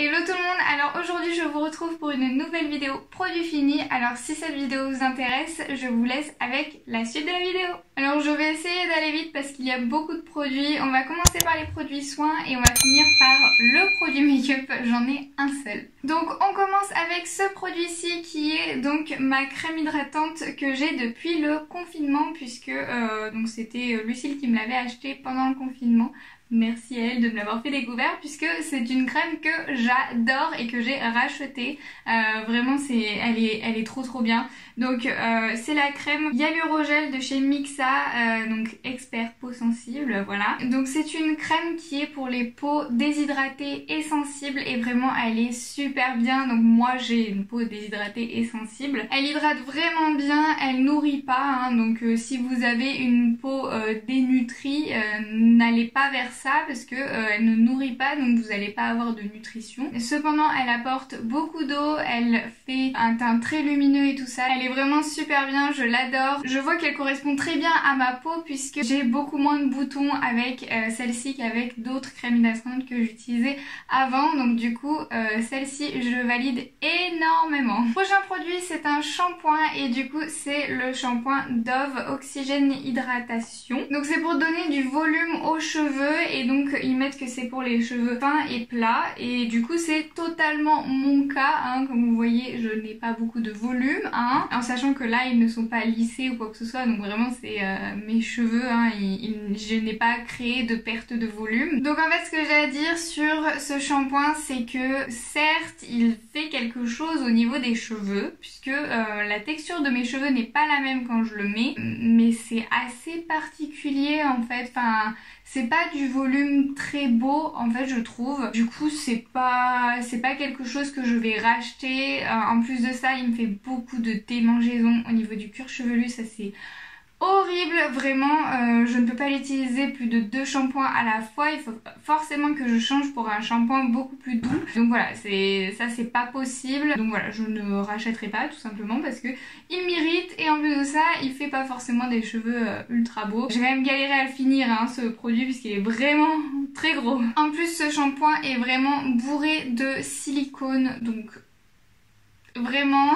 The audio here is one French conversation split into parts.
Hello tout le monde, alors aujourd'hui je vous retrouve pour une nouvelle vidéo produit fini. Alors si cette vidéo vous intéresse, je vous laisse avec la suite de la vidéo. Alors je vais essayer d'aller vite parce qu'il y a beaucoup de produits. On va commencer par les produits soins et on va finir par le produit make-up, j'en ai un seul. Donc on commence avec ce produit-ci qui est donc ma crème hydratante que j'ai depuis le confinement puisque donc c'était Lucille qui me l'avait acheté pendant le confinement. Merci à elle de me l'avoir fait découvrir puisque c'est une crème que j'adore et que j'ai rachetée. Vraiment elle est trop bien. Donc c'est la crème Hyalurogel de chez Mixa, donc expert peau sensible, voilà. Donc c'est une crème qui est pour les peaux déshydratées et sensibles et vraiment elle est super bien. Donc moi j'ai une peau déshydratée et sensible. Elle hydrate vraiment bien, elle nourrit pas, hein. Donc si vous avez une peau dénutrie, n'allez pas vers ça parce que elle ne nourrit pas, donc vous n'allez pas avoir de nutrition. Cependant elle apporte beaucoup d'eau, elle fait un teint très lumineux et tout ça. Elle est vraiment super bien, je l'adore. Je vois qu'elle correspond très bien à ma peau puisque j'ai beaucoup moins de boutons avec celle-ci qu'avec d'autres crèmes hydratantes que j'utilisais avant. Donc du coup celle-ci je valide énormément. Le prochain produit c'est un shampoing et du coup c'est le shampoing Dove Oxygène Hydratation. Donc c'est pour donner du volume aux cheveux et donc ils mettent que c'est pour les cheveux fins et plats et du coup c'est totalement mon cas, hein. Comme vous voyez je n'ai pas beaucoup de volume, hein, en sachant que là ils ne sont pas lissés ou quoi que ce soit, donc vraiment c'est mes cheveux, hein, je n'ai pas créé de perte de volume. Donc en fait ce que j'ai à dire sur ce shampoing c'est que certes il fait quelque chose au niveau des cheveux puisque la texture de mes cheveux n'est pas la même quand je le mets, mais c'est assez particulier en fait, enfin c'est pas du volume très beau en fait je trouve. Du coup c'est pas quelque chose que je vais racheter. En plus de ça il me fait beaucoup de démangeaisons au niveau du cuir chevelu, ça c'est horrible, vraiment je ne peux pas l'utiliser plus de 2 shampoings à la fois, il faut forcément que je change pour un shampoing beaucoup plus doux. Donc voilà, c'est pas possible. Donc voilà, je ne rachèterai pas tout simplement parce que il m'irrite et en plus de ça, il fait pas forcément des cheveux ultra beaux. J'ai quand même galéré à le finir, hein, ce produit puisqu'il est vraiment très gros. En plus ce shampoing est vraiment bourré de silicone, donc vraiment,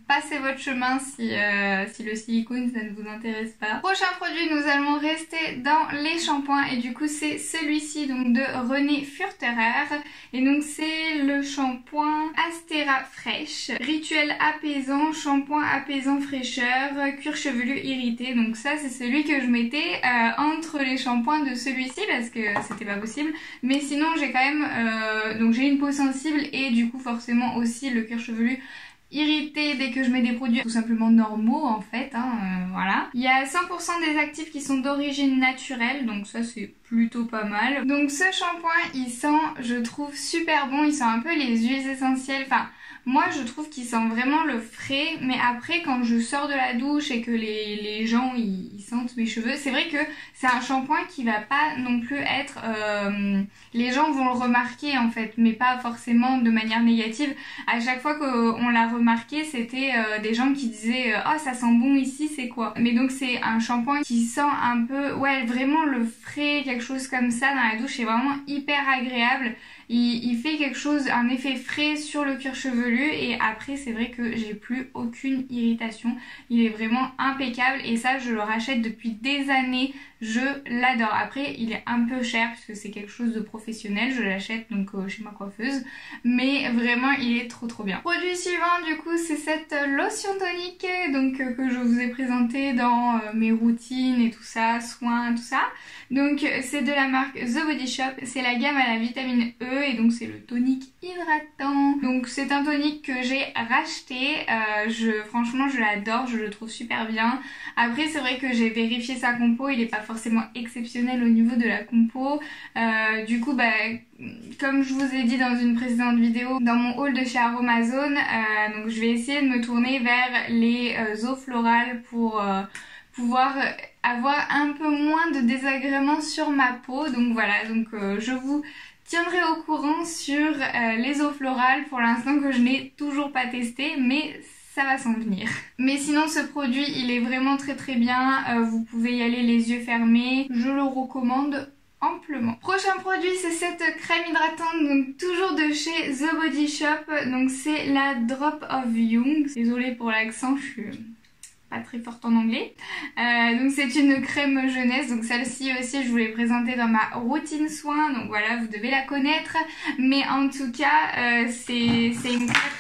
passez votre chemin si le silicone ça ne vous intéresse pas. Prochain produit, nous allons rester dans les shampoings et du coup c'est celui-ci donc de René Furterer et donc c'est le shampoing Astera Fresh, rituel apaisant, shampoing apaisant fraîcheur, cuir chevelu irrité. Donc ça c'est celui que je mettais entre les shampoings de celui-ci parce que c'était pas possible, mais sinon j'ai quand même donc j'ai une peau sensible et du coup forcément aussi le cuir chevelu irritée dès que je mets des produits tout simplement normaux en fait, hein, voilà. Il y a 100% des actifs qui sont d'origine naturelle, donc ça c'est plutôt pas mal. Donc ce shampoing il sent, je trouve super bon, il sent un peu les huiles essentielles, enfin moi je trouve qu'il sent vraiment le frais, mais après quand je sors de la douche et que les gens ils sentent mes cheveux, c'est vrai que c'est un shampoing qui va pas non plus être... les gens vont le remarquer en fait, mais pas forcément de manière négative. À chaque fois qu'on l'a remarqué, c'était des gens qui disaient « Oh ça sent bon ici, c'est quoi ?» Mais donc c'est un shampoing qui sent un peu, ouais vraiment le frais, quelque chose comme ça dans la douche, c'est vraiment hyper agréable. Il fait quelque chose, un effet frais sur le cuir chevelu et après c'est vrai que j'ai plus aucune irritation. Il est vraiment impeccable et ça je le rachète depuis des années, je l'adore. Après il est un peu cher puisque c'est quelque chose de professionnel, je l'achète donc chez ma coiffeuse, mais vraiment il est trop bien. Produit suivant du coup c'est cette lotion tonique donc que je vous ai présenté dans mes routines et tout ça, soins, tout ça. Donc c'est de la marque The Body Shop, c'est la gamme à la vitamine E et donc c'est le tonique hydratant. Donc c'est un tonique que j'ai racheté, franchement je l'adore, je le trouve super bien. Après c'est vrai que j'ai vérifié sa compo, il n'est pas forcément exceptionnel au niveau de la compo. Du coup bah comme je vous ai dit dans une précédente vidéo, dans mon haul de chez Aromazone, donc je vais essayer de me tourner vers les eaux florales pour pouvoir avoir un peu moins de désagréments sur ma peau. Donc voilà, donc je vous tiendrai au courant sur les eaux florales pour l'instant que je n'ai toujours pas testé, mais ça va s'en venir. Mais sinon ce produit il est vraiment très bien, vous pouvez y aller les yeux fermés, je le recommande amplement. Prochain produit, c'est cette crème hydratante, donc toujours de chez The Body Shop, donc c'est la Drop of Young. Désolée pour l'accent, je suis pas très forte en anglais. Donc c'est une crème jeunesse, donc celle-ci aussi je vous l'ai présentée dans ma routine soin, donc voilà, vous devez la connaître, mais en tout cas c'est une crème.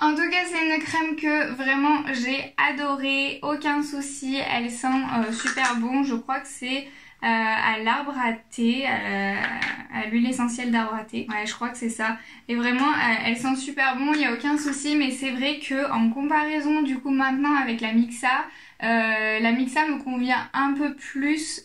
En tout cas, c'est une crème que vraiment j'ai adorée, aucun souci, elle sent super bon. Je crois que c'est à l'arbre à thé, à l'huile essentielle d'arbre à thé. Ouais, je crois que c'est ça. Et vraiment, elle sent super bon, il n'y a aucun souci, mais c'est vrai que en comparaison du coup maintenant avec la Mixa me convient un peu plus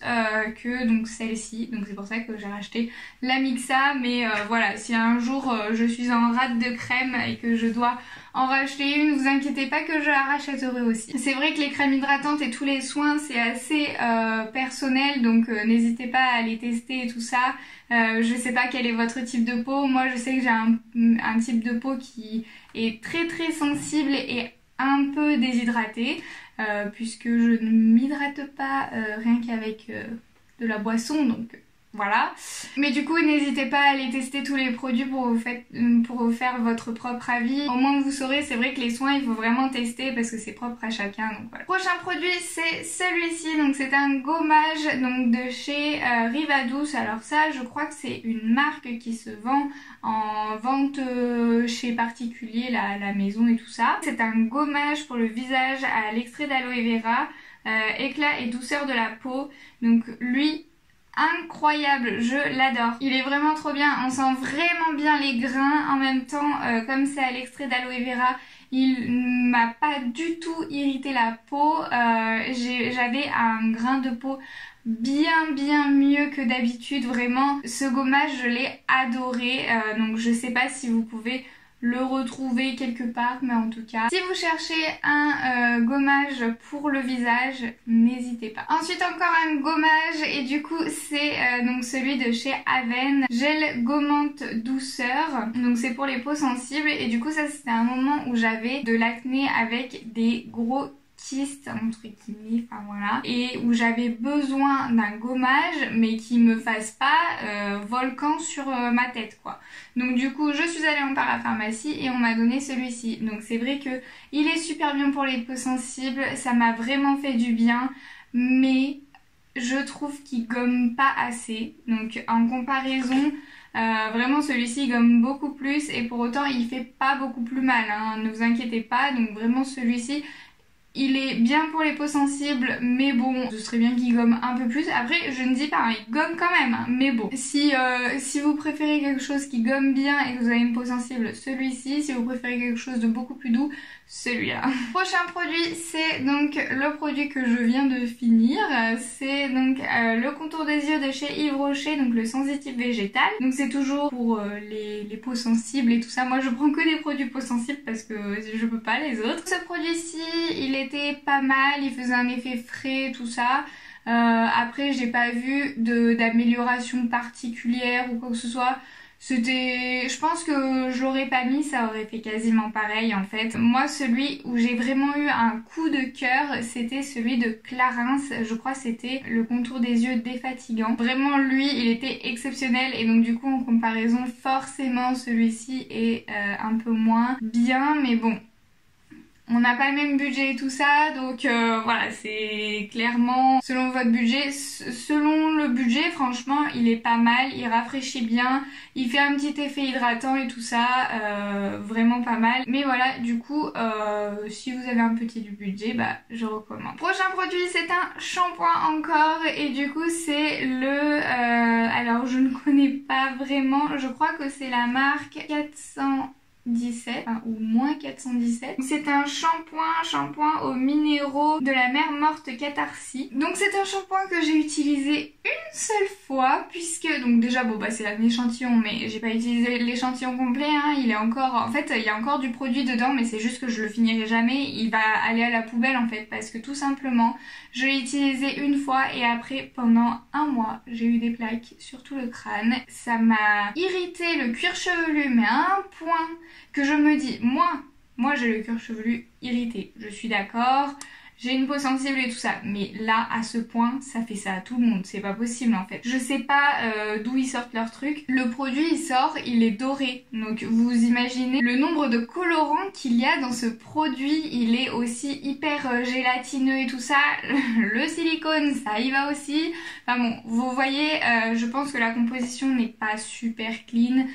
que donc celle-ci, donc c'est pour ça que j'ai racheté la Mixa. Mais voilà, si un jour je suis en rate de crème et que je dois en racheter une, vous inquiétez pas que je la rachèterai aussi. C'est vrai que les crèmes hydratantes et tous les soins c'est assez personnel, donc n'hésitez pas à les tester et tout ça. Je sais pas quel est votre type de peau, moi je sais que j'ai un type de peau qui est très très sensible et un peu déshydraté, puisque je ne m'hydrate pas rien qu'avec de la boisson, donc voilà. Mais du coup n'hésitez pas à aller tester tous les produits pour vous faire votre propre avis. Au moins vous saurez, c'est vrai que les soins il faut vraiment tester parce que c'est propre à chacun, donc voilà. Prochain produit c'est celui-ci, donc c'est un gommage donc de chez Rivadouce. Alors ça je crois que c'est une marque qui se vend en vente chez particulier, la maison et tout ça. C'est un gommage pour le visage à l'extrait d'aloe vera, éclat et douceur de la peau. Donc lui, incroyable, je l'adore. Il est vraiment trop bien, on sent vraiment bien les grains en même temps, comme c'est à l'extrait d'aloe vera. Il m'a pas du tout irrité la peau, j'avais un grain de peau bien mieux que d'habitude, vraiment. Ce gommage je l'ai adoré, donc je sais pas si vous pouvez le retrouver quelque part, mais en tout cas si vous cherchez un gommage pour le visage, n'hésitez pas. Ensuite encore un gommage, et du coup c'est donc celui de chez Aven, gel gommante douceur, donc c'est pour les peaux sensibles. Et du coup ça c'était un moment où j'avais de l'acné avec des gros kystes entre guillemets, enfin voilà, et où j'avais besoin d'un gommage mais qui me fasse pas volcan sur ma tête quoi. Donc du coup je suis allée en parapharmacie et on m'a donné celui-ci. Donc c'est vrai que il est super bien pour les peaux sensibles, ça m'a vraiment fait du bien, mais je trouve qu'il gomme pas assez. Donc en comparaison, vraiment celui-ci gomme beaucoup plus, et pour autant il fait pas beaucoup plus mal, hein, ne vous inquiétez pas. Donc vraiment celui-ci il est bien pour les peaux sensibles, mais bon, ce serait bien qu'il gomme un peu plus. Après, je ne dis pas, il gomme quand même, hein, mais bon. Si vous préférez quelque chose qui gomme bien et que vous avez une peau sensible, celui-ci. Si vous préférez quelque chose de beaucoup plus doux, celui-là. Prochain produit, c'est donc le produit que je viens de finir. C'est donc le contour des yeux de chez Yves Rocher, donc le sensitif végétal. Donc c'est toujours pour les peaux sensibles et tout ça. Moi je prends que des produits peau sensible parce que je peux pas les autres. Ce produit-ci, il était pas mal, il faisait un effet frais, tout ça. Après j'ai pas vu d'amélioration particulière ou quoi que ce soit. Je pense que je l'aurais pas mis, ça aurait fait quasiment pareil en fait. Moi celui où j'ai vraiment eu un coup de cœur, c'était celui de Clarins. Je crois que c'était le contour des yeux défatigant. Vraiment lui il était exceptionnel, et donc du coup en comparaison forcément celui-ci est un peu moins bien, mais bon. On n'a pas le même budget et tout ça, donc voilà, c'est clairement selon votre budget. Selon le budget, franchement, il est pas mal, il rafraîchit bien, il fait un petit effet hydratant et tout ça, vraiment pas mal. Mais voilà, du coup, si vous avez un petit budget, bah je recommande. Prochain produit, c'est un shampoing encore, et du coup c'est le... alors je ne connais pas vraiment, je crois que c'est la marque 417, enfin, ou moins 417. C'est un shampoing aux minéraux de la mer morte Catharsis. Donc c'est un shampoing que j'ai utilisé une seule fois, puisque donc déjà bon bah c'est un échantillon, mais j'ai pas utilisé l'échantillon complet, hein. Il est encore, en fait il y a encore du produit dedans, mais c'est juste que je le finirai jamais, il va aller à la poubelle en fait, parce que tout simplement je l'ai utilisé une fois et après pendant un mois j'ai eu des plaques sur tout le crâne. Ça m'a irrité le cuir chevelu, mais à un point que je me dis, moi j'ai le cuir chevelu irrité, je suis d'accord, j'ai une peau sensible et tout ça. Mais là, à ce point, ça fait ça à tout le monde. C'est pas possible en fait. Je sais pas d'où ils sortent leurs trucs. Le produit, il sort, il est doré. Donc vous imaginez le nombre de colorants qu'il y a dans ce produit. Il est aussi hyper gélatineux et tout ça. Le silicone, ça y va aussi. Enfin bon, vous voyez, je pense que la composition n'est pas super clean.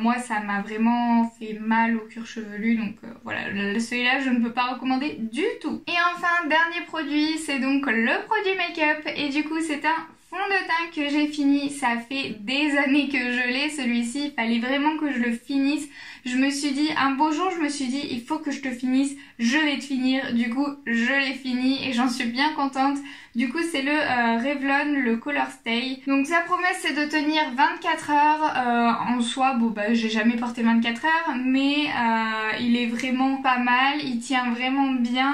Moi, ça m'a vraiment fait mal au cuir chevelu. Donc voilà, celui-là, je ne peux pas recommander du tout. Et enfin, dernier produit, c'est donc le produit make-up. Et du coup, c'est un fond de teint que j'ai fini. Ça fait des années que je l'ai, celui-ci. Il fallait vraiment que je le finisse. Je me suis dit, un beau jour, je me suis dit, il faut que je te finisse. Je vais te finir. Du coup, je l'ai fini et j'en suis bien contente. Du coup, c'est le Revlon, le Color Stay. Donc sa promesse, c'est de tenir 24 heures. En soi, bon bah j'ai jamais porté 24 heures, mais il est vraiment pas mal. Il tient vraiment bien.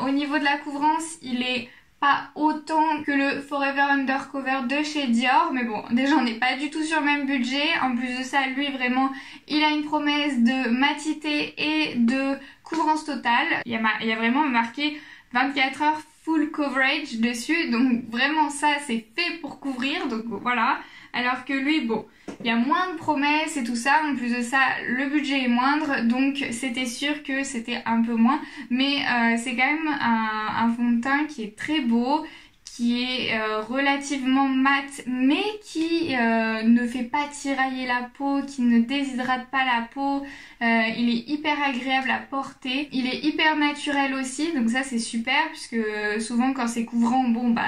Au niveau de la couvrance, il est pas autant que le Forever Undercover de chez Dior, mais bon, déjà on n'est pas du tout sur le même budget. En plus de ça, lui vraiment, il a une promesse de matité et de couvrance totale. Il y a vraiment marqué 24 heures full coverage dessus, donc vraiment ça c'est fait pour couvrir, donc voilà. Alors que lui, bon, il y a moins de promesses et tout ça, en plus de ça, le budget est moindre, donc c'était sûr que c'était un peu moins. Mais c'est quand même un fond de teint qui est très beau, qui est relativement mat, mais qui ne fait pas tirailler la peau, qui ne déshydrate pas la peau. Il est hyper agréable à porter, il est hyper naturel aussi, donc ça c'est super, puisque souvent quand c'est couvrant, bon bah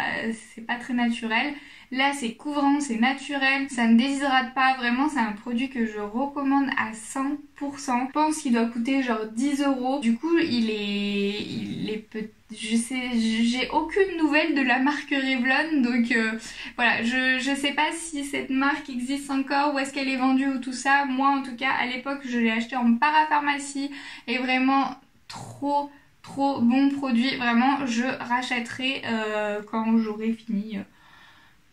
c'est pas très naturel. Là c'est couvrant, c'est naturel, ça ne déshydrate pas, vraiment c'est un produit que je recommande à 100%. Je pense qu'il doit coûter genre 10 €. Du coup il est peut-être... j'ai aucune nouvelle de la marque Revlon, donc voilà, je sais pas si cette marque existe encore, où est-ce qu'elle est vendue ou tout ça. Moi en tout cas à l'époque je l'ai acheté en parapharmacie et vraiment trop bon produit, vraiment je rachèterai quand j'aurai fini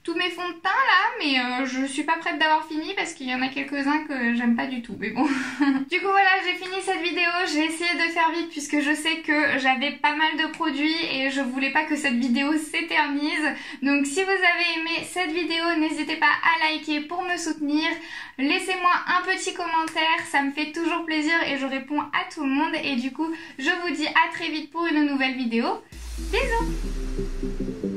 tous mes fonds de teint là, mais je suis pas prête d'avoir fini parce qu'il y en a quelques-uns que j'aime pas du tout, mais bon. Du coup voilà, j'ai fini cette vidéo, j'ai essayé de faire vite puisque je sais que j'avais pas mal de produits et je voulais pas que cette vidéo s'éternise. Donc si vous avez aimé cette vidéo, n'hésitez pas à liker pour me soutenir. Laissez-moi un petit commentaire, ça me fait toujours plaisir et je réponds à tout le monde. Et du coup, je vous dis à très vite pour une nouvelle vidéo. Bisous!